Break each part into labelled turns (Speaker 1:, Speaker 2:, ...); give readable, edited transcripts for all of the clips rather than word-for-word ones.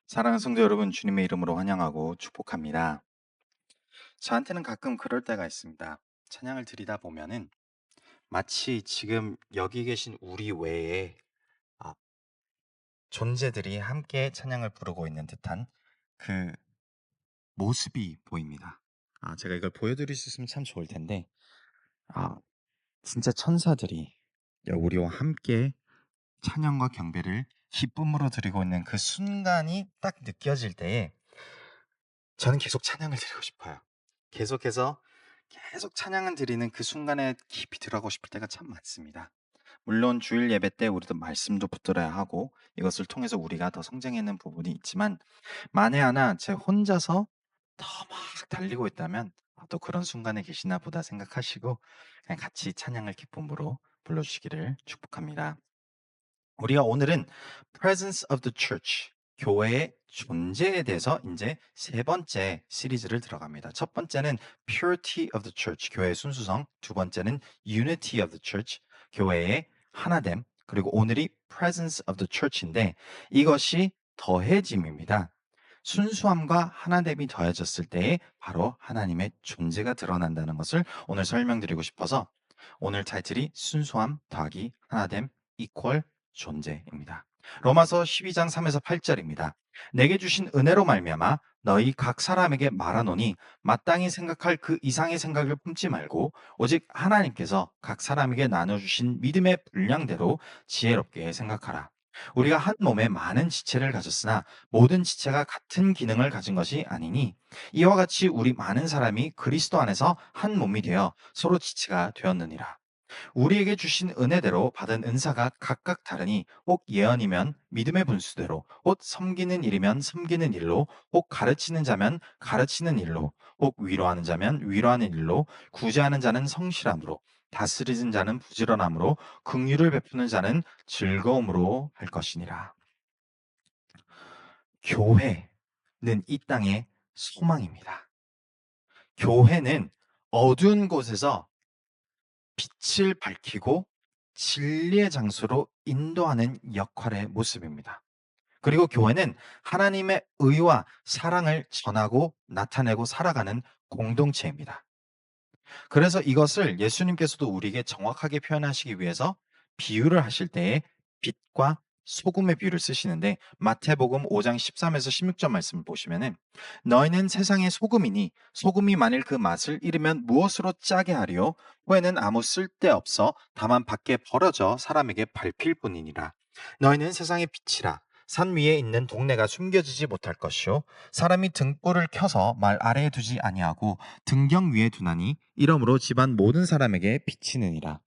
Speaker 1: 사랑하는 성도 여러분, 주님의 이름으로 환영하고 축복합니다. 저한테는 가끔 그럴 때가 있습니다. 찬양을 드리다 보면은 마치 지금 여기 계신 우리 외에 아, 존재들이 함께 찬양을 부르고 있는 듯한 그 모습이 보입니다. 제가 이걸 보여드릴 수 있으면 참 좋을 텐데, 아, 진짜 천사들이 우리와 함께 찬양과 경배를 기쁨으로 드리고 있는 그 순간이 딱 느껴질 때에 저는 계속 찬양을 드리고 싶어요. 계속해서 계속 찬양을 드리는 그 순간에 깊이 들어가고 싶을 때가 참 많습니다. 물론 주일 예배 때 우리도 말씀도 붙들어야 하고 이것을 통해서 우리가 더 성장하는 부분이 있지만 만에 하나 제 혼자서 더 막 달리고 있다면 또 그런 순간에 계시나 보다 생각하시고 그냥 같이 찬양을 기쁨으로 불러주시기를 축복합니다. 우리가 오늘은 Presence of the Church, 교회의 존재에 대해서 이제 세 번째 시리즈를 들어갑니다. 첫 번째는 Purity of the Church, 교회의 순수성. 두 번째는 Unity of the Church, 교회의 하나됨. 그리고 오늘이 Presence of the Church인데 이것이 더해짐입니다. 순수함과 하나됨이 더해졌을 때에 바로 하나님의 존재가 드러난다는 것을 오늘 설명드리고 싶어서 오늘 타이틀이 순수함 더하기 하나됨 이퀄 존재입니다. 로마서 12장 3에서 8절입니다. 내게 주신 은혜로 말미암아 너희 각 사람에게 말하노니 마땅히 생각할 그 이상의 생각을 품지 말고 오직 하나님께서 각 사람에게 나눠주신 믿음의 분량대로 지혜롭게 생각하라. 우리가 한 몸에 많은 지체를 가졌으나 모든 지체가 같은 기능을 가진 것이 아니니 이와 같이 우리 많은 사람이 그리스도 안에서 한 몸이 되어 서로 지체가 되었느니라. 우리에게 주신 은혜대로 받은 은사가 각각 다르니 혹 예언이면 믿음의 분수대로, 혹 섬기는 일이면 섬기는 일로, 혹 가르치는 자면 가르치는 일로, 혹 위로하는 자면 위로하는 일로, 구제하는 자는 성실함으로, 다스리는 자는 부지런함으로, 긍휼을 베푸는 자는 즐거움으로 할 것이니라. 교회는 이 땅의 소망입니다. 교회는 어두운 곳에서 빛을 밝히고 진리의 장소로 인도하는 역할의 모습입니다. 그리고 교회는 하나님의 의와 사랑을 전하고 나타내고 살아가는 공동체입니다. 그래서 이것을 예수님께서도 우리에게 정확하게 표현하시기 위해서 비유를 하실 때에 빛과 소금의 비유를 쓰시는데 마태복음 5장 13에서 16절 말씀을 보시면은 너희는 세상의 소금이니 소금이 만일 그 맛을 잃으면 무엇으로 짜게 하리요 후에는 아무 쓸데없어 다만 밖에 버려져 사람에게 밟힐 뿐이니라. 너희는 세상의 빛이라. 산 위에 있는 동네가 숨겨지지 못할 것이요 사람이 등불을 켜서 말 아래에 두지 아니하고 등경 위에 두나니 이러므로 집안 모든 사람에게 비치느니라.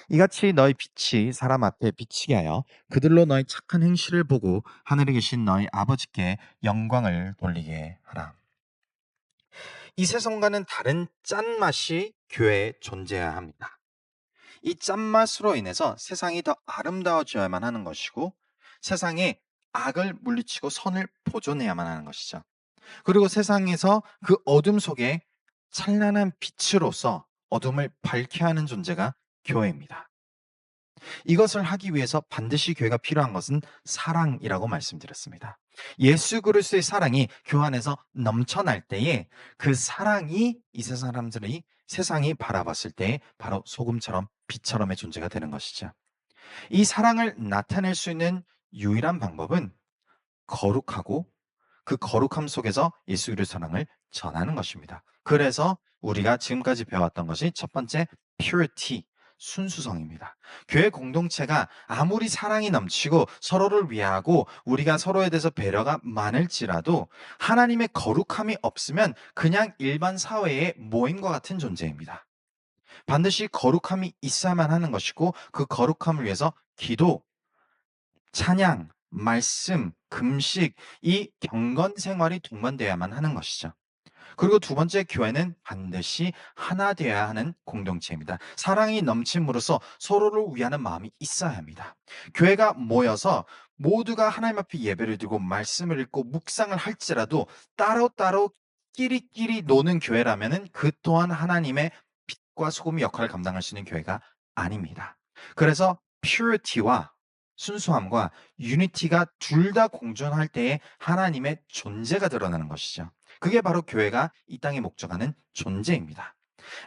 Speaker 1: 이같이 너희 빛이 사람 앞에 비치게 하여 그들로 너희 착한 행실을 보고 하늘에 계신 너희 아버지께 영광을 돌리게 하라. 이 세상과는 다른 짠맛이 교회에 존재해야 합니다. 이 짠맛으로 인해서 세상이 더 아름다워져야만 하는 것이고 세상에 악을 물리치고 선을 보존해야만 하는 것이죠. 그리고 세상에서 그 어둠 속에 찬란한 빛으로서 어둠을 밝게 하는 존재가 교회입니다. 이것을 하기 위해서 반드시 교회가 필요한 것은 사랑이라고 말씀드렸습니다. 예수 그리스도의 사랑이 교회 안에서 넘쳐날 때에 그 사랑이 이 세상 사람들이 세상이 바라봤을 때 바로 소금처럼 빛처럼의 존재가 되는 것이죠. 이 사랑을 나타낼 수 있는 유일한 방법은 거룩하고 그 거룩함 속에서 예수 그리스도의 사랑을 전하는 것입니다. 그래서 우리가 지금까지 배워왔던 것이 첫 번째 purity, 순수성입니다. 교회 공동체가 아무리 사랑이 넘치고 서로를 위하고 우리가 서로에 대해서 배려가 많을지라도 하나님의 거룩함이 없으면 그냥 일반 사회의 모임과 같은 존재입니다. 반드시 거룩함이 있어야만 하는 것이고 그 거룩함을 위해서 기도, 찬양, 말씀, 금식, 이 경건 생활이 동반되어야만 하는 것이죠. 그리고 두 번째 교회는 반드시 하나 되어야 하는 공동체입니다. 사랑이 넘침으로써 서로를 위하는 마음이 있어야 합니다. 교회가 모여서 모두가 하나님 앞에 예배를 드리고 말씀을 읽고 묵상을 할지라도 따로따로 끼리끼리 노는 교회라면은 그 또한 하나님의 빛과 소금의 역할을 감당할 수 있는 교회가 아닙니다. 그래서 purity와 순수함과 유니티가 둘 다 공존할 때에 하나님의 존재가 드러나는 것이죠. 그게 바로 교회가 이 땅에 목적하는 존재입니다.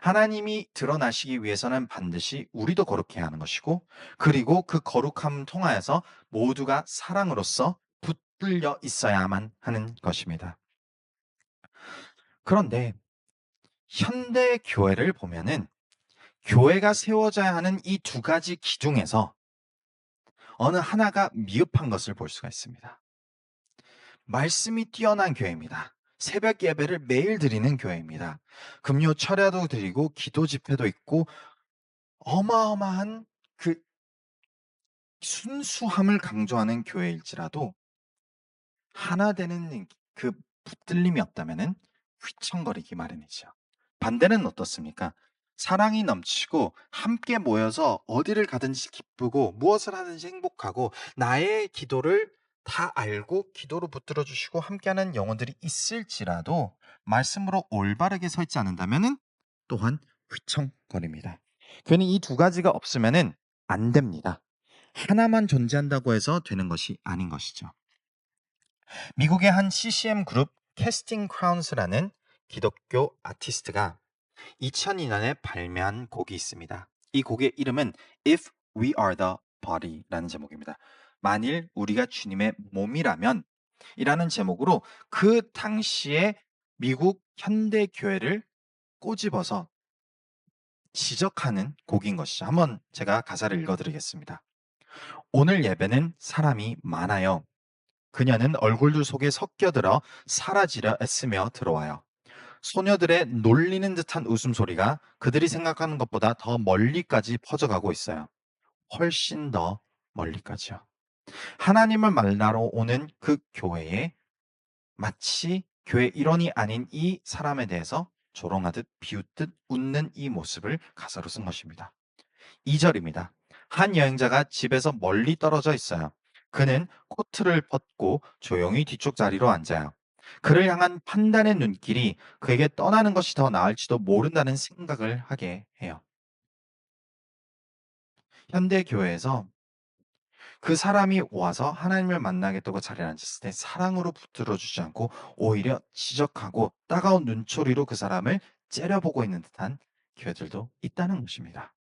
Speaker 1: 하나님이 드러나시기 위해서는 반드시 우리도 거룩해야 하는 것이고, 그리고 그 거룩함 통하여서 모두가 사랑으로서 붙들려 있어야만 하는 것입니다. 그런데 현대 교회를 보면은 교회가 세워져야 하는 이 두 가지 기둥에서 어느 하나가 미흡한 것을 볼 수가 있습니다. 말씀이 뛰어난 교회입니다. 새벽 예배를 매일 드리는 교회입니다. 금요 철야도 드리고 기도 집회도 있고 어마어마한 그 순수함을 강조하는 교회일지라도 하나 되는 그 붙들림이 없다면은 휘청거리기 마련이죠. 반대는 어떻습니까? 사랑이 넘치고 함께 모여서 어디를 가든지 기쁘고 무엇을 하든지 행복하고 나의 기도를 다 알고 기도로 붙들어 주시고 함께하는 영혼들이 있을지라도 말씀으로 올바르게 서 있지 않는다면은 또한 휘청거립니다. 괜히 이 두 가지가 없으면은 안 됩니다. 하나만 존재한다고 해서 되는 것이 아닌 것이죠. 미국의 한 CCM 그룹 캐스팅 크라운스라는 기독교 아티스트가 2002년에 발매한 곡이 있습니다. 이 곡의 이름은 If We Are the Body라는 제목입니다. 만일 우리가 주님의 몸이라면 이라는 제목으로 그 당시에 미국 현대 교회를 꼬집어서 지적하는 곡인 것이죠. 한번 제가 가사를 읽어드리겠습니다. 오늘 예배는 사람이 많아요. 그녀는 얼굴들 속에 섞여들어 사라지려 애쓰며 들어와요. 소녀들의 놀리는 듯한 웃음소리가 그들이 생각하는 것보다 더 멀리까지 퍼져가고 있어요. 훨씬 더 멀리까지요. 하나님을 만나러 오는 그 교회에 마치 교회 일원이 아닌 이 사람에 대해서 조롱하듯 비웃듯 웃는 이 모습을 가사로 쓴 것입니다. 2절입니다. 한 여행자가 집에서 멀리 떨어져 있어요. 그는 코트를 벗고 조용히 뒤쪽 자리로 앉아요. 그를 향한 판단의 눈길이 그에게 떠나는 것이 더 나을지도 모른다는 생각을 하게 해요. 현대 교회에서 그 사람이 와서 하나님을 만나겠다고 자리에 앉았을 때 사랑으로 붙들어 주지 않고 오히려 지적하고 따가운 눈초리로 그 사람을 째려보고 있는 듯한 교회들도 있다는 것입니다.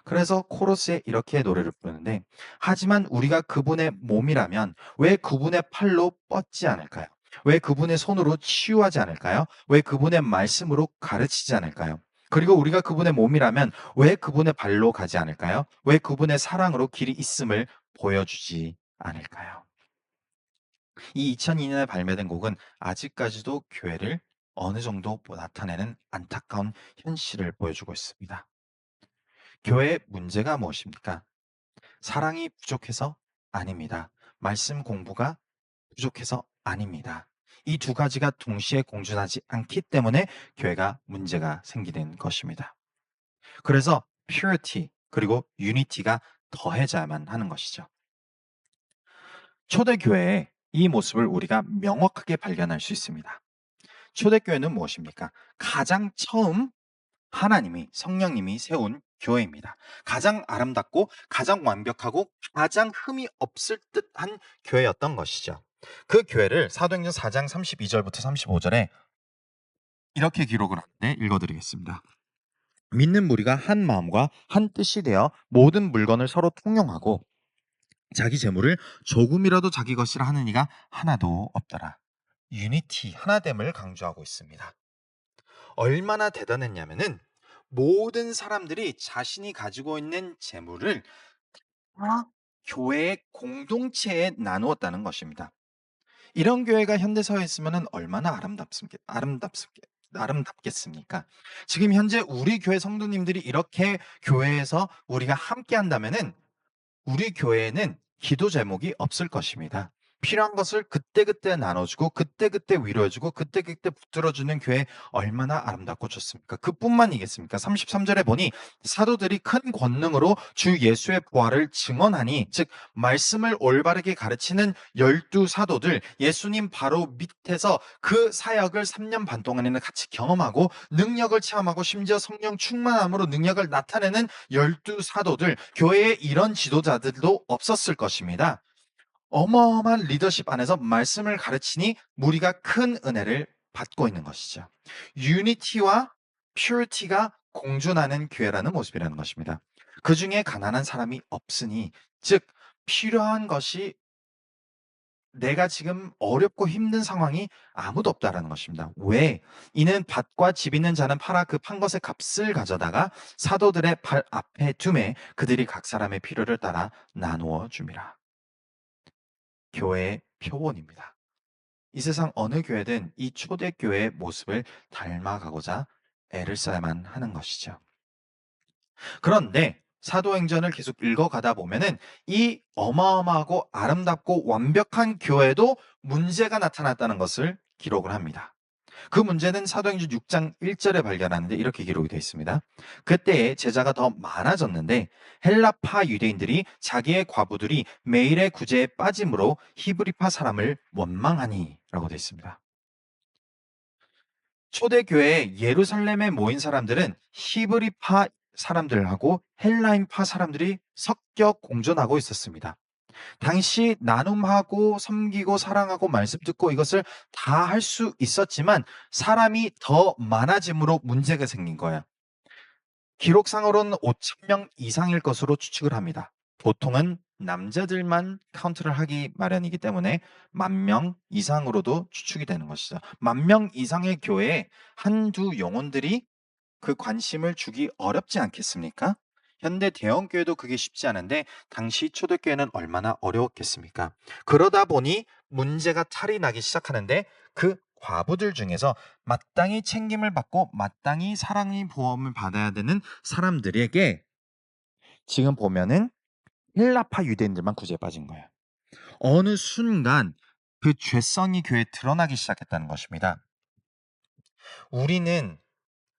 Speaker 1: 그래서 코러스에 이렇게 노래를 부르는데, 하지만 우리가 그분의 몸이라면 왜 그분의 팔로 뻗지 않을까요? 왜 그분의 손으로 치유하지 않을까요? 왜 그분의 말씀으로 가르치지 않을까요? 그리고 우리가 그분의 몸이라면 왜 그분의 발로 가지 않을까요? 왜 그분의 사랑으로 길이 있음을 보여주지 않을까요? 이 2002년에 발매된 곡은 아직까지도 교회를 어느 정도 나타내는 안타까운 현실을 보여주고 있습니다. 교회의 문제가 무엇입니까? 사랑이 부족해서 아닙니다. 말씀 공부가 부족해서 아닙니다. 이 두 가지가 동시에 공존하지 않기 때문에 교회가 문제가 생기는 것입니다. 그래서 purity 그리고 unity가 더해져야만 하는 것이죠. 초대교회의 이 모습을 우리가 명확하게 발견할 수 있습니다. 초대교회는 무엇입니까? 가장 처음 하나님이 성령님이 세운 교회입니다. 가장 아름답고 가장 완벽하고 가장 흠이 없을 듯한 교회였던 것이죠. 그 교회를 사도행전 4장 32절부터 35절에 이렇게 기록을 하는데 읽어드리겠습니다. 믿는 무리가 한 마음과 한 뜻이 되어 모든 물건을 서로 통용하고 자기 재물을 조금이라도 자기 것이라 하는 이가 하나도 없더라. 유니티, 하나됨을 강조하고 있습니다. 얼마나 대단했냐면은 모든 사람들이 자신이 가지고 있는 재물을 다 교회의 공동체에 나누었다는 것입니다. 이런 교회가 현대 사회에 있으면은 얼마나 아름답겠습니까? 지금 현재 우리 교회 성도님들이 이렇게 교회에서 우리가 함께 한다면은 우리 교회에는 기도 제목이 없을 것입니다. 필요한 것을 그때그때 나눠주고 그때그때 위로해주고 그때그때 붙들어주는 교회 얼마나 아름답고 좋습니까? 그뿐만이겠습니까? 33절에 보니 사도들이 큰 권능으로 주 예수의 부활을 증언하니, 즉 말씀을 올바르게 가르치는 12 사도들, 예수님 바로 밑에서 그 사역을 3년 반 동안에는 같이 경험하고 능력을 체험하고 심지어 성령 충만함으로 능력을 나타내는 12 사도들, 교회에 이런 지도자들도 없었을 것입니다. 어마어마한 리더십 안에서 말씀을 가르치니 무리가 큰 은혜를 받고 있는 것이죠. 유니티와 퓨리티가 공존하는 교회라는 모습이라는 것입니다. 그 중에 가난한 사람이 없으니, 즉 필요한 것이, 내가 지금 어렵고 힘든 상황이 아무도 없다라는 것입니다. 왜? 이는 밭과 집 있는 자는 팔아 그 판 것의 값을 가져다가 사도들의 발 앞에 두매 그들이 각 사람의 필요를 따라 나누어 줍니다. 교회의 표본입니다. 이 세상 어느 교회든 이 초대교회의 모습을 닮아가고자 애를 써야만 하는 것이죠. 그런데 사도행전을 계속 읽어가다 보면은 이 어마어마하고 아름답고 완벽한 교회도 문제가 나타났다는 것을 기록을 합니다. 그 문제는 사도행전 6장 1절에 발견하는데 이렇게 기록이 되어 있습니다. 그때에 제자가 더 많아졌는데 헬라파 유대인들이 자기의 과부들이 매일의 구제에 빠짐으로 히브리파 사람을 원망하니 라고 되어 있습니다. 초대교회 예루살렘에 모인 사람들은 히브리파 사람들하고 헬라인파 사람들이 섞여 공존하고 있었습니다. 당시 나눔하고 섬기고 사랑하고 말씀 듣고 이것을 다 할 수 있었지만 사람이 더 많아짐으로 문제가 생긴 거예요. 기록상으로는 5,000명 이상일 것으로 추측을 합니다. 보통은 남자들만 카운트를 하기 마련이기 때문에 10,000명 이상으로도 추측이 되는 것이죠. 10,000명 이상의 교회에 한두 영혼들이 그 관심을 주기 어렵지 않겠습니까? 현대 대형교회도 그게 쉽지 않은데 당시 초대교회는 얼마나 어려웠겠습니까? 그러다 보니 문제가 탈이 나기 시작하는데 그 과부들 중에서 마땅히 챙김을 받고 마땅히 사랑의 보험을 받아야 되는 사람들에게 지금 보면은 헬라파 유대인들만 구제에 빠진 거예요. 어느 순간 그 죄성이 교회에 드러나기 시작했다는 것입니다. 우리는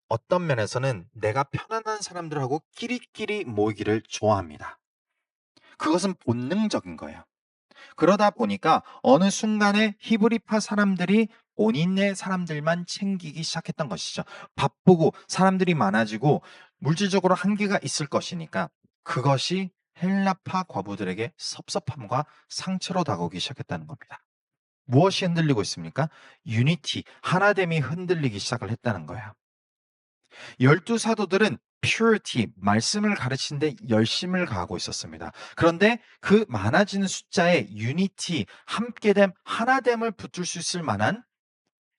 Speaker 1: 어떤 면에서는 내가 편안한 사람들하고 끼리끼리 모이기를 좋아합니다. 그것은 본능적인 거예요. 그러다 보니까 어느 순간에 히브리파 사람들이 본인의 사람들만 챙기기 시작했던 것이죠. 바쁘고 사람들이 많아지고 물질적으로 한계가 있을 것이니까 그것이 헬라파 과부들에게 섭섭함과 상처로 다가오기 시작했다는 겁니다. 무엇이 흔들리고 있습니까? 유니티, 하나됨이 흔들리기 시작을 했다는 거예요. 12 사도들은 purity, 말씀을 가르치는데 열심을 가하고 있었습니다. 그런데 그 많아지는 숫자에 unity, 함께됨, 하나됨을 붙들 수 있을 만한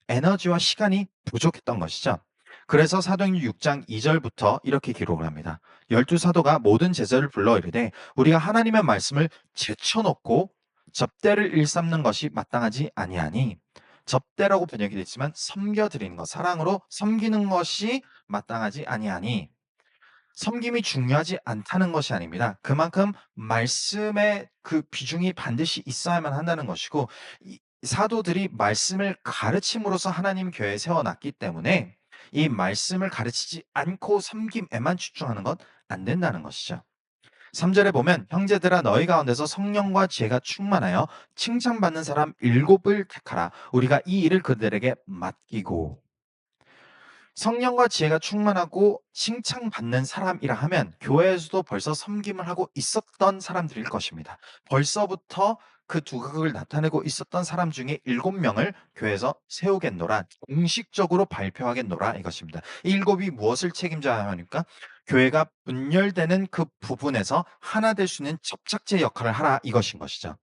Speaker 1: 에너지와 시간이 부족했던 것이죠. 그래서 사도행전 6장 2절부터 이렇게 기록을 합니다. 12 사도가 모든 제자를 불러 이르되 우리가 하나님의 말씀을 제쳐놓고 접대를 일삼는 것이 마땅하지 아니하니, 접대라고 번역이 됐지만 섬겨드리는 것, 사랑으로 섬기는 것이 마땅하지 아니하니, 섬김이 중요하지 않다는 것이 아닙니다. 그만큼 말씀의 그 비중이 반드시 있어야만 한다는 것이고, 이 사도들이 말씀을 가르침으로써 하나님 교회에 세워놨기 때문에 이 말씀을 가르치지 않고 섬김에만 집중하는 건 안 된다는 것이죠. 3절에 보면 형제들아 너희 가운데서 성령과 지혜가 충만하여 칭찬받는 사람 7을 택하라. 우리가 이 일을 그들에게 맡기고. 성령과 지혜가 충만하고 칭찬받는 사람이라 하면 교회에서도 벌써 섬김을 하고 있었던 사람들일 것입니다. 벌써부터 그 두각을 나타내고 있었던 사람 중에 7명을 교회에서 세우겠노라, 공식적으로 발표하겠노라 이것입니다. 이 7이 무엇을 책임져야 하니까 교회가 분열되는 그 부분에서 하나 될 수 있는 접착제 역할을 하라 이것인 것이죠.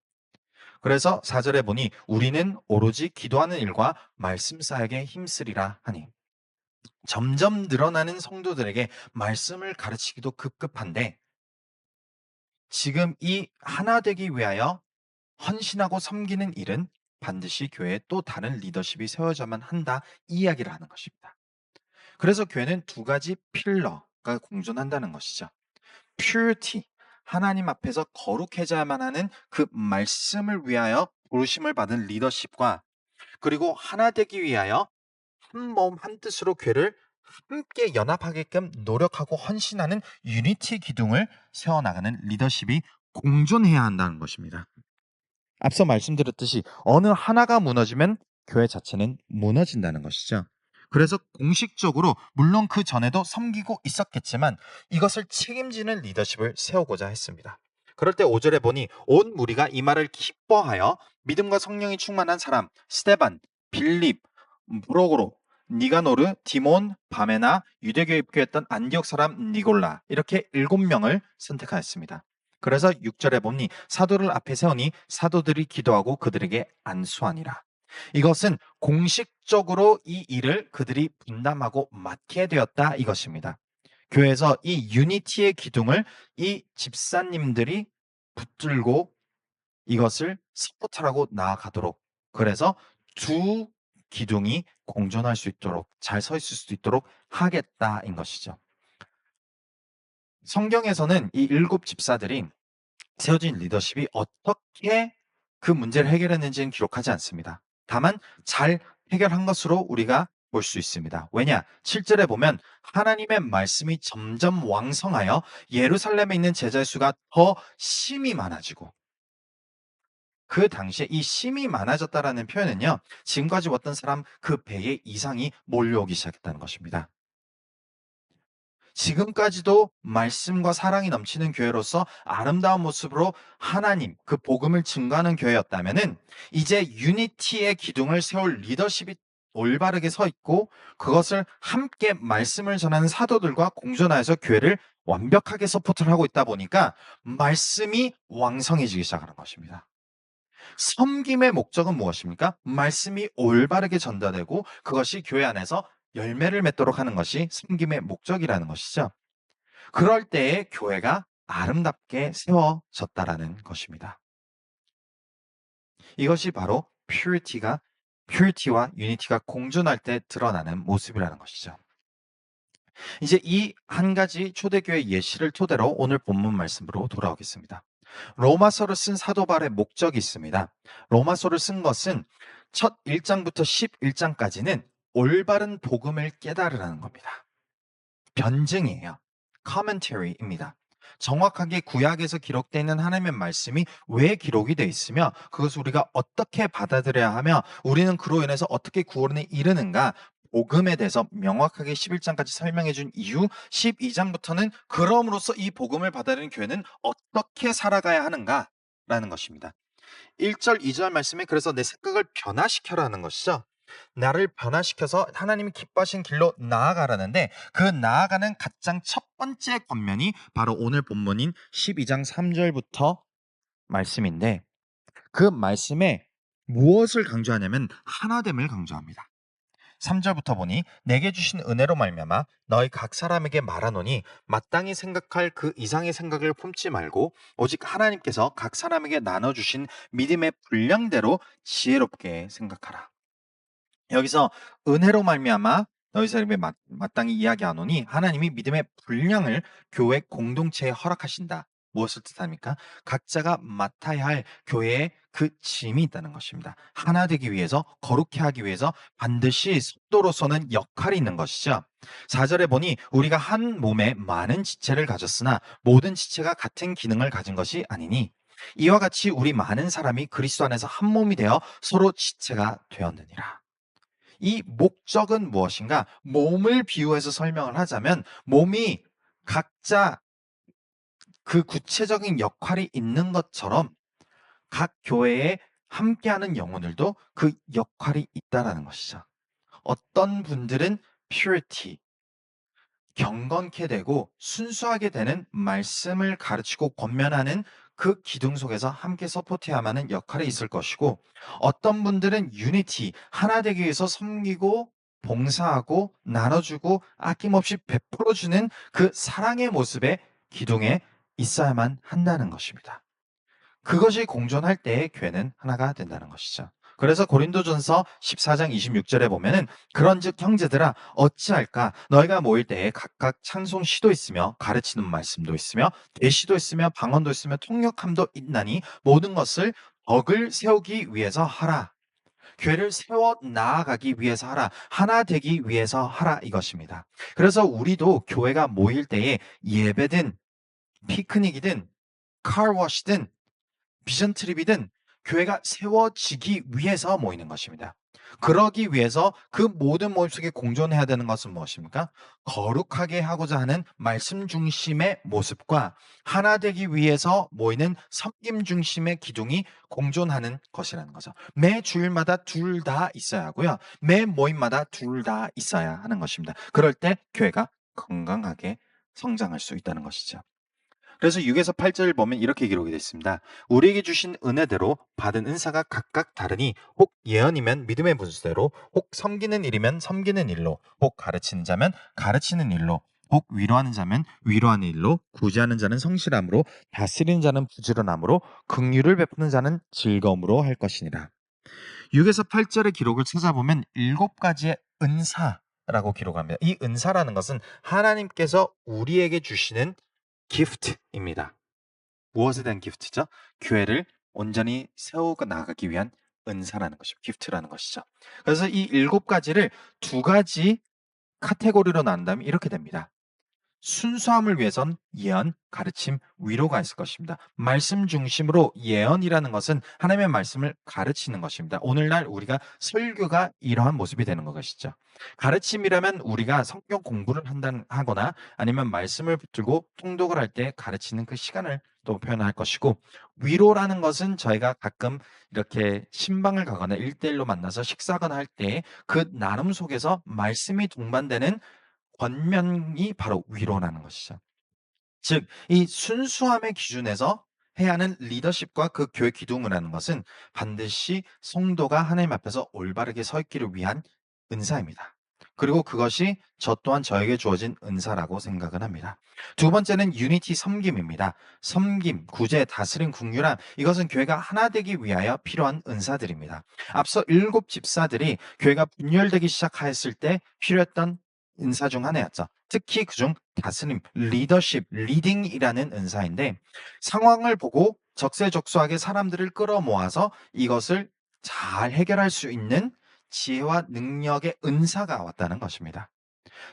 Speaker 1: 그래서 4절에 보니 우리는 오로지 기도하는 일과 말씀 사역에 힘쓰리라 하니, 점점 늘어나는 성도들에게 말씀을 가르치기도 급급한데 지금 이 하나 되기 위하여 헌신하고 섬기는 일은 반드시 교회에 또 다른 리더십이 세워져야만 한다, 이 이야기를 하는 것입니다. 그래서 교회는 2가지 필러가 공존한다는 것이죠. purity, 하나님 앞에서 거룩해져야만 하는 그 말씀을 위하여 부르심을 받은 리더십과 그리고 하나 되기 위하여 한 마음 한 뜻으로 교회를 함께 연합하게끔 노력하고 헌신하는 유니티 기둥을 세워나가는 리더십이 공존해야 한다는 것입니다. 앞서 말씀드렸듯이 어느 하나가 무너지면 교회 자체는 무너진다는 것이죠. 그래서 공식적으로 물론 그 전에도 섬기고 있었겠지만 이것을 책임지는 리더십을 세우고자 했습니다. 그럴 때 5절에 보니 온 무리가 이 말을 기뻐하여 믿음과 성령이 충만한 사람 스데반, 빌립, 브로고로, 니가노르, 디몬, 바메나, 유대교에 입교했던 안디옥 사람 니골라 이렇게 7명을 선택하였습니다. 그래서 6절에 보니 사도를 앞에 세우니 사도들이 기도하고 그들에게 안수하니라. 이것은 공식적으로 이 일을 그들이 분담하고 맡게 되었다 이것입니다. 교회에서 이 유니티의 기둥을 이 집사님들이 붙들고 이것을 서포트하고 나아가도록, 그래서 두 기둥이 공존할 수 있도록 잘 서 있을 수 있도록 하겠다인 것이죠. 성경에서는 이 7집사들이 세워진 리더십이 어떻게 그 문제를 해결했는지는 기록하지 않습니다. 다만 잘 해결한 것으로 우리가 볼 수 있습니다. 왜냐? 7절에 보면 하나님의 말씀이 점점 왕성하여 예루살렘에 있는 제자의 수가 더 심히 많아지고, 그 당시에 이 심히 많아졌다라는 표현은요, 지금까지 왔던 사람 그 배의 이상이 몰려오기 시작했다는 것입니다. 지금까지도 말씀과 사랑이 넘치는 교회로서 아름다운 모습으로 하나님, 그 복음을 증거하는 교회였다면은 이제 유니티의 기둥을 세울 리더십이 올바르게 서 있고 그것을 함께 말씀을 전하는 사도들과 공존하여서 교회를 완벽하게 서포트를 하고 있다 보니까 말씀이 왕성해지기 시작하는 것입니다. 섬김의 목적은 무엇입니까? 말씀이 올바르게 전달되고 그것이 교회 안에서 열매를 맺도록 하는 것이 섬김의 목적이라는 것이죠. 그럴 때에 교회가 아름답게 세워졌다라는 것입니다. 이것이 바로 퓨리티와 유니티가 공존할 때 드러나는 모습이라는 것이죠. 이제 이 한 가지 초대교회 예시를 토대로 오늘 본문 말씀으로 돌아오겠습니다. 로마서를 쓴 사도 바울의 목적이 있습니다. 로마서를 쓴 것은 첫 1장부터 11장까지는 올바른 복음을 깨달으라는 겁니다. 변증이에요. commentary입니다. 정확하게 구약에서 기록되어 있는 하나님의 말씀이 왜 기록이 되어 있으며 그것을 우리가 어떻게 받아들여야 하며 우리는 그로 인해서 어떻게 구원에 이르는가, 복음에 대해서 명확하게 11장까지 설명해 준 이후 12장부터는 그럼으로써 이 복음을 받아들이는 교회는 어떻게 살아가야 하는가라는 것입니다. 1절, 2절 말씀에 그래서 내 생각을 변화시켜라는 것이죠. 나를 변화시켜서 하나님이 기뻐하신 길로 나아가라는데 그 나아가는 가장 첫 번째 권면이 바로 오늘 본문인 12장 3절부터 말씀인데 그 말씀에 무엇을 강조하냐면 하나됨을 강조합니다. 3절부터 보니 내게 주신 은혜로 말미암아 너희 각 사람에게 말하노니 마땅히 생각할 그 이상의 생각을 품지 말고 오직 하나님께서 각 사람에게 나눠주신 믿음의 분량대로 지혜롭게 생각하라. 여기서 은혜로 말미암아 너희 사람에게 마땅히 이야기하노니 하나님이 믿음의 분량을 교회 공동체에 허락하신다. 무엇을 뜻합니까? 각자가 맡아야 할 교회의 그 짐이 있다는 것입니다. 하나 되기 위해서, 거룩해 하기 위해서 반드시 속도로서는 역할이 있는 것이죠. 4절에 보니 우리가 한 몸에 많은 지체를 가졌으나 모든 지체가 같은 기능을 가진 것이 아니니 이와 같이 우리 많은 사람이 그리스도 안에서 한 몸이 되어 서로 지체가 되었느니라. 이 목적은 무엇인가? 몸을 비유해서 설명을 하자면 몸이 각자 그 구체적인 역할이 있는 것처럼 각 교회에 함께하는 영혼들도 그 역할이 있다라는 것이죠. 어떤 분들은 purity, 경건케 되고 순수하게 되는 말씀을 가르치고 권면하는 그 기둥 속에서 함께 서포트해야만 하는 역할이 있을 것이고 어떤 분들은 유니티, 하나 되기 위해서 섬기고 봉사하고 나눠주고 아낌없이 베풀어주는 그 사랑의 모습의 기둥에 있어야만 한다는 것입니다. 그것이 공존할 때의 교회는 하나가 된다는 것이죠. 그래서 고린도전서 14장 26절에 보면은 그런즉 형제들아 어찌할까 너희가 모일 때에 각각 찬송 시도 있으며 가르치는 말씀도 있으며 계시도 있으며 방언도 있으며 통역함도 있나니 모든 것을 덕을 세우기 위해서 하라. 교회를 세워 나아가기 위해서 하라. 하나 되기 위해서 하라 이것입니다. 그래서 우리도 교회가 모일 때에 예배든 피크닉이든 카워시든 비전 트립이든 교회가 세워지기 위해서 모이는 것입니다. 그러기 위해서 그 모든 모임 속에 공존해야 되는 것은 무엇입니까? 거룩하게 하고자 하는 말씀 중심의 모습과 하나 되기 위해서 모이는 섬김 중심의 기둥이 공존하는 것이라는 거죠. 매 주일마다 둘 다 있어야 하고요. 매 모임마다 둘 다 있어야 하는 것입니다. 그럴 때 교회가 건강하게 성장할 수 있다는 것이죠. 그래서 6에서 8절을 보면 이렇게 기록이 되어 있습니다. 우리에게 주신 은혜대로 받은 은사가 각각 다르니 혹 예언이면 믿음의 분수대로, 혹 섬기는 일이면 섬기는 일로, 혹 가르치는 자면 가르치는 일로, 혹 위로하는 자면 위로하는 일로, 구제하는 자는 성실함으로, 다스리는 자는 부지런함으로, 긍휼을 베푸는 자는 즐거움으로 할 것이니라. 6에서 8절의 기록을 찾아보면 7가지의 은사라고 기록합니다. 이 은사라는 것은 하나님께서 우리에게 주시는 기프트입니다. 무엇에 대한 기프트죠? 교회를 온전히 세우고 나가기 위한 은사라는 것이죠. 기프트라는 것이죠. 그래서 이 7가지를 2가지 카테고리로 나눈다면 이렇게 됩니다. 순수함을 위해선 예언, 가르침, 위로가 있을 것입니다. 말씀 중심으로 예언이라는 것은 하나님의 말씀을 가르치는 것입니다. 오늘날 우리가 설교가 이러한 모습이 되는 것이죠. 가르침이라면 우리가 성경 공부를 하거나 아니면 말씀을 붙들고 통독을 할 때 가르치는 그 시간을 또 표현할 것이고, 위로라는 것은 저희가 가끔 이렇게 신방을 가거나 1대1로 만나서 식사하거나 할 때 그 나눔 속에서 말씀이 동반되는 권면이 바로 위로라는 것이죠. 즉, 이 순수함의 기준에서 해야 하는 리더십과 그 교회 기둥이라는 것은 반드시 성도가 하나님 앞에서 올바르게 서 있기를 위한 은사입니다. 그리고 그것이 저 또한 저에게 주어진 은사라고 생각을 합니다. 두 번째는 유니티 섬김입니다. 섬김, 구제, 다스림, 긍휼함, 이것은 교회가 하나 되기 위하여 필요한 은사들입니다. 앞서 7집사들이 교회가 분열되기 시작하였을 때 필요했던 은사 중 하나였죠. 특히 그중 다스림, 리더십, 리딩이라는 은사인데, 상황을 보고 적세적소하게 사람들을 끌어모아서 이것을 잘 해결할 수 있는 지혜와 능력의 은사가 왔다는 것입니다.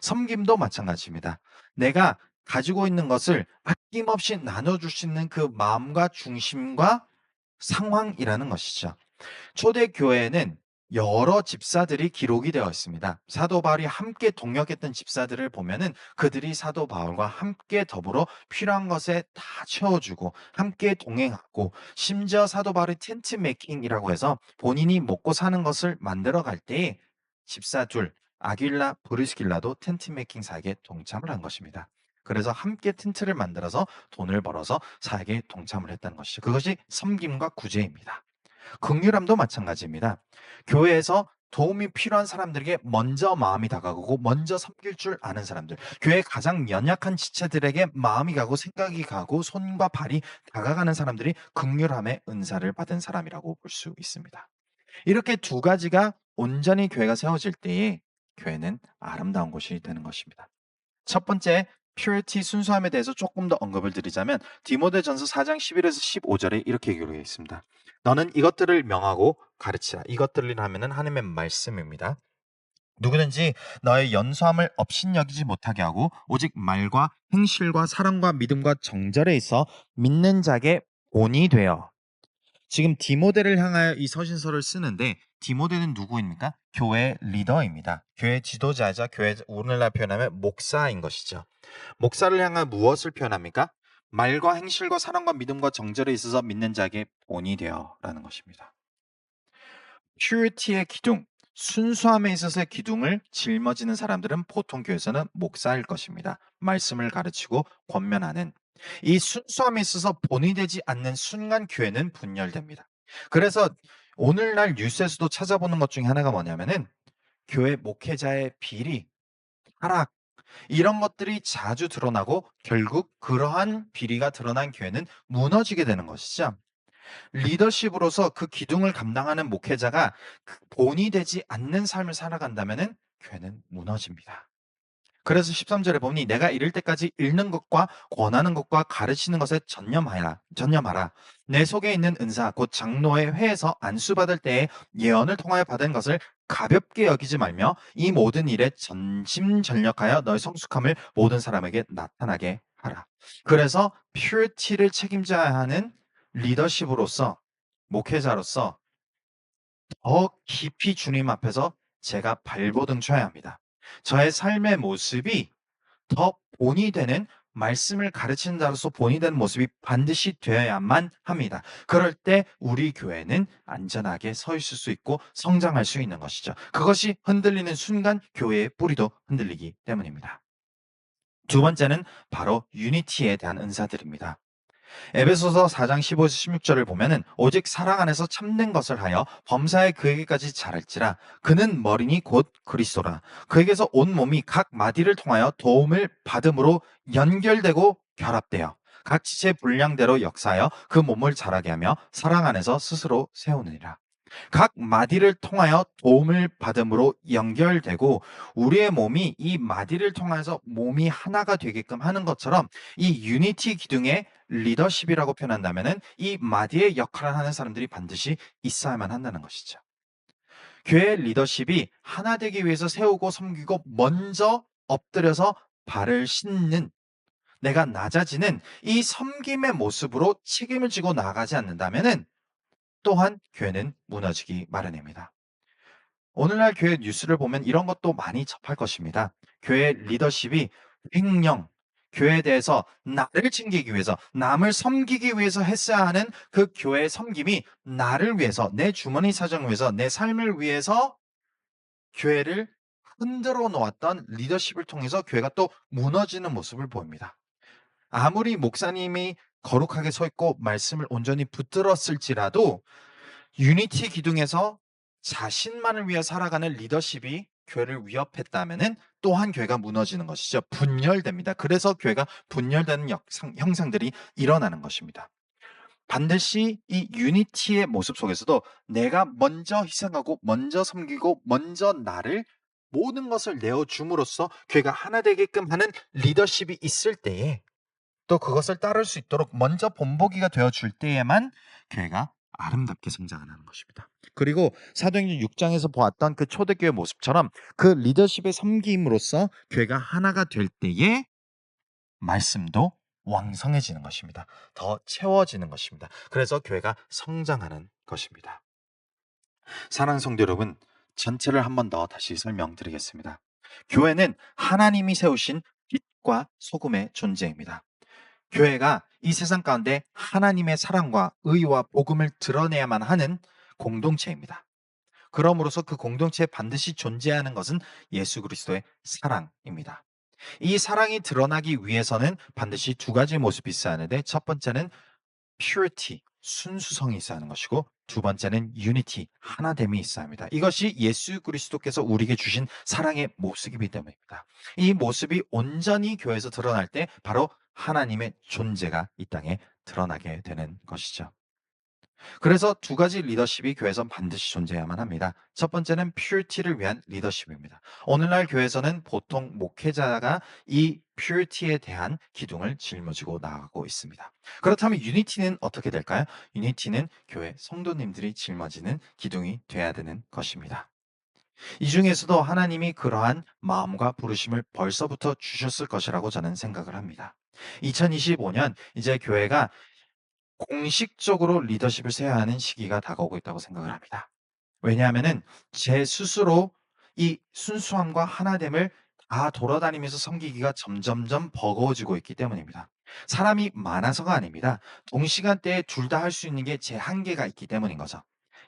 Speaker 1: 섬김도 마찬가지입니다. 내가 가지고 있는 것을 아낌없이 나눠줄 수 있는 그 마음과 중심과 상황이라는 것이죠. 초대교회에는 여러 집사들이 기록이 되어 있습니다. 사도 바울이 함께 동역했던 집사들을 보면은 그들이 사도 바울과 함께 더불어 필요한 것에 다 채워주고 함께 동행하고, 심지어 사도 바울이 텐트 메이킹이라고 해서 본인이 먹고 사는 것을 만들어 갈 때에 집사 둘, 아길라, 브리스길라도 텐트 메이킹 사역에 동참을 한 것입니다. 그래서 함께 텐트를 만들어서 돈을 벌어서 사역에 동참을 했다는 것이죠. 그것이 섬김과 구제입니다. 긍휼함도 마찬가지입니다. 교회에서 도움이 필요한 사람들에게 먼저 마음이 다가가고 먼저 섬길 줄 아는 사람들, 교회의 가장 연약한 지체들에게 마음이 가고 생각이 가고 손과 발이 다가가는 사람들이 긍휼함의 은사를 받은 사람이라고 볼 수 있습니다. 이렇게 2가지가 온전히 교회가 세워질 때에 교회는 아름다운 곳이 되는 것입니다. 첫 번째, purity, 순수함에 대해서 조금 더 언급을 드리자면 디모데전서 4장 11에서 15절에 이렇게 기록되어 있습니다. 너는 이것들을 명하고 가르치라. 이것들을 하면은 하나님의 말씀입니다. 누구든지 너의 연소함을 업신여기지 못하게 하고 오직 말과 행실과 사랑과 믿음과 정절에 있어 믿는 자에게 본이 되어. 지금 디모데를 향하여 이 서신서를 쓰는데, 디모데는 누구입니까? 교회 리더입니다. 교회 지도자이자 교회 오늘날 표현하면 목사인 것이죠. 목사를 향한 무엇을 표현합니까? 말과 행실과 사랑과 믿음과 정절에 있어서 믿는 자에게 본이 되어라는 것입니다. 퓨리티의 기둥, 순수함에 있어서의 기둥을 짊어지는 사람들은 보통 교회에서는 목사일 것입니다. 말씀을 가르치고 권면하는, 이 순수함에 있어서 본이 되지 않는 순간 교회는 분열됩니다. 그래서 오늘날 뉴스에서도 찾아보는 것 중에 하나가 뭐냐면은 교회 목회자의 비리, 타락, 이런 것들이 자주 드러나고 결국 그러한 비리가 드러난 교회는 무너지게 되는 것이죠. 리더십으로서 그 기둥을 감당하는 목회자가 본이 되지 않는 삶을 살아간다면은 교회는 무너집니다. 그래서 13절에 보니 내가 이를 때까지 읽는 것과 권하는 것과 가르치는 것에 전념하라. 내 속에 있는 은사 곧 장로의 회에서 안수받을 때에 예언을 통하여 받은 것을 가볍게 여기지 말며 이 모든 일에 전심전력하여 너의 성숙함을 모든 사람에게 나타나게 하라. 그래서 퓨리티를 책임져야 하는 리더십으로서, 목회자로서 더 깊이 주님 앞에서 제가 발버둥 쳐야 합니다. 저의 삶의 모습이 더 본이 되는, 말씀을 가르치는 자로서 본이 되는 모습이 반드시 되어야만 합니다. 그럴 때 우리 교회는 안전하게 서 있을 수 있고 성장할 수 있는 것이죠. 그것이 흔들리는 순간 교회의 뿌리도 흔들리기 때문입니다. 두 번째는 바로 유니티에 대한 은사들입니다. 에베소서 4장 15에서 16절을 보면은 오직 사랑 안에서 참된 것을 하여 범사에 그에게까지 자랄지라. 그는 머리니 곧 그리스도라. 그에게서 온 몸이 각 마디를 통하여 도움을 받음으로 연결되고 결합되어 각 지체 분량대로 역사하여 그 몸을 자라게 하며 사랑 안에서 스스로 세우느니라. 각 마디를 통하여 도움을 받음으로 연결되고 우리의 몸이 이 마디를 통해서 몸이 하나가 되게끔 하는 것처럼 이 유니티 기둥의 리더십이라고 표현한다면은 이 마디의 역할을 하는 사람들이 반드시 있어야만 한다는 것이죠. 교회 리더십이 하나 되기 위해서 세우고 섬기고 먼저 엎드려서 발을 씻는, 내가 낮아지는 이 섬김의 모습으로 책임을 지고 나아가지 않는다면은 또한 교회는 무너지기 마련입니다. 오늘날 교회 뉴스를 보면 이런 것도 많이 접할 것입니다. 교회 리더십이 횡령, 교회에 대해서 나를 챙기기 위해서, 남을 섬기기 위해서 했어야 하는 그 교회의 섬김이 나를 위해서, 내 주머니 사정을 위해서, 내 삶을 위해서 교회를 흔들어 놓았던 리더십을 통해서 교회가 또 무너지는 모습을 보입니다. 아무리 목사님이 거룩하게 서 있고 말씀을 온전히 붙들었을지라도 유니티 기둥에서 자신만을 위해 살아가는 리더십이 교회를 위협했다면은 또한 교회가 무너지는 것이죠. 분열됩니다. 그래서 교회가 분열되는 형상들이 일어나는 것입니다. 반드시 이 유니티의 모습 속에서도 내가 먼저 희생하고 먼저 섬기고 먼저 나를 모든 것을 내어줌으로써 교회가 하나 되게끔 하는 리더십이 있을 때에, 또 그것을 따를 수 있도록 먼저 본보기가 되어줄 때에만 교회가 아름답게 성장하는 것입니다. 그리고 사도행전 6장에서 보았던 그 초대교회 모습처럼 그 리더십의 섬김으로써 교회가 하나가 될 때에 말씀도 왕성해지는 것입니다. 더 채워지는 것입니다. 그래서 교회가 성장하는 것입니다. 사랑하는 성도 여러분, 전체를 한 번 더 다시 설명드리겠습니다. 교회는 하나님이 세우신 빛과 소금의 존재입니다. 교회가 이 세상 가운데 하나님의 사랑과 의와 복음을 드러내야만 하는 공동체입니다. 그러므로서 그 공동체에 반드시 존재하는 것은 예수 그리스도의 사랑입니다. 이 사랑이 드러나기 위해서는 반드시 두 가지 모습이 있어야 하는데, 첫 번째는 purity, 순수성이 있어야 하는 것이고, 두 번째는 unity, 하나됨이 있어야 합니다. 이것이 예수 그리스도께서 우리에게 주신 사랑의 모습이기 때문입니다. 이 모습이 온전히 교회에서 드러날 때 바로 하나님의 존재가 이 땅에 드러나게 되는 것이죠. 그래서 두 가지 리더십이 교회에선 반드시 존재해야만 합니다. 첫 번째는 퓨리티를 위한 리더십입니다. 오늘날 교회에서는 보통 목회자가 이 퓨리티에 대한 기둥을 짊어지고 나아가고 있습니다. 그렇다면 유니티는 어떻게 될까요? 유니티는 교회 성도님들이 짊어지는 기둥이 돼야 되는 것입니다. 이 중에서도 하나님이 그러한 마음과 부르심을 벌써부터 주셨을 것이라고 저는 생각을 합니다. 2025년 이제 교회가 공식적으로 리더십을 세워야 하는 시기가 다가오고 있다고 생각을 합니다. 왜냐하면은 제 스스로 이 순수함과 하나됨을 다 돌아다니면서 섬기기가 점점점 버거워지고 있기 때문입니다. 사람이 많아서가 아닙니다. 동시간대에 둘 다 할 수 있는 게 제 한계가 있기 때문인 거죠.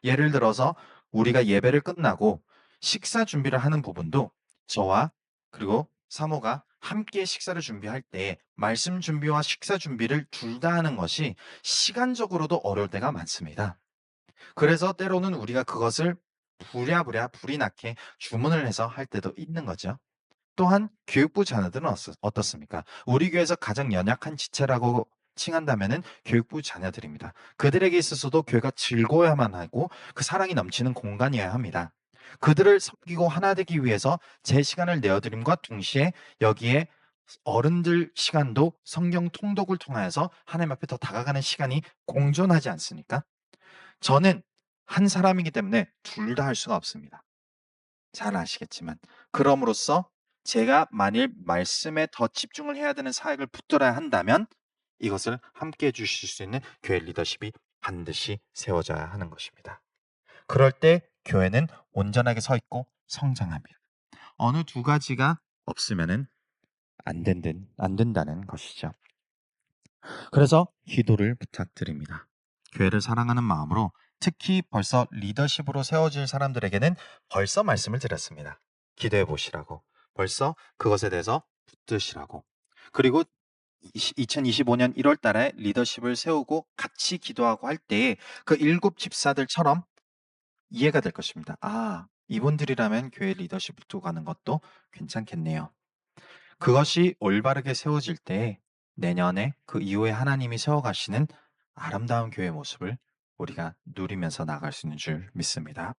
Speaker 1: 예를 들어서 우리가 예배를 끝나고 식사 준비를 하는 부분도 저와 그리고 사모가 함께 식사를 준비할 때 말씀 준비와 식사 준비를 둘 다 하는 것이 시간적으로도 어려울 때가 많습니다. 그래서 때로는 우리가 그것을 부랴부랴 불이 나게 주문을 해서 할 때도 있는 거죠. 또한 교육부 자녀들은 어떻습니까? 우리 교회에서 가장 연약한 지체라고 칭한다면은 교육부 자녀들입니다. 그들에게 있어서도 교회가 즐거워야만 하고 그 사랑이 넘치는 공간이어야 합니다. 그들을 섬기고 하나 되기 위해서 제 시간을 내어 드림과 동시에 여기에 어른들 시간도 성경 통독을 통하여서 하나님 앞에 더 다가가는 시간이 공존하지 않습니까? 저는 한 사람이기 때문에 둘 다 할 수가 없습니다. 잘 아시겠지만. 그럼으로써 제가 만일 말씀에 더 집중을 해야 되는 사역을 붙들어야 한다면 이것을 함께 해 주실 수 있는 교회 리더십이 반드시 세워져야 하는 것입니다. 그럴 때 교회는 온전하게 서 있고 성장합니다. 어느 두 가지가 없으면은 안 된다는 것이죠. 그래서 기도를 부탁드립니다. 교회를 사랑하는 마음으로 특히 벌써 리더십으로 세워질 사람들에게는 벌써 말씀을 드렸습니다. 기도해 보시라고. 벌써 그것에 대해서 붙드시라고. 그리고 2025년 1월 달에 리더십을 세우고 같이 기도하고 할 때에 그 일곱 집사들처럼 이해가 될 것입니다. 아, 이분들이라면 교회 리더십 붙고 가는 것도 괜찮겠네요. 그것이 올바르게 세워질 때 내년에 그 이후에 하나님이 세워가시는 아름다운 교회 모습을 우리가 누리면서 나갈 수 있는 줄 믿습니다.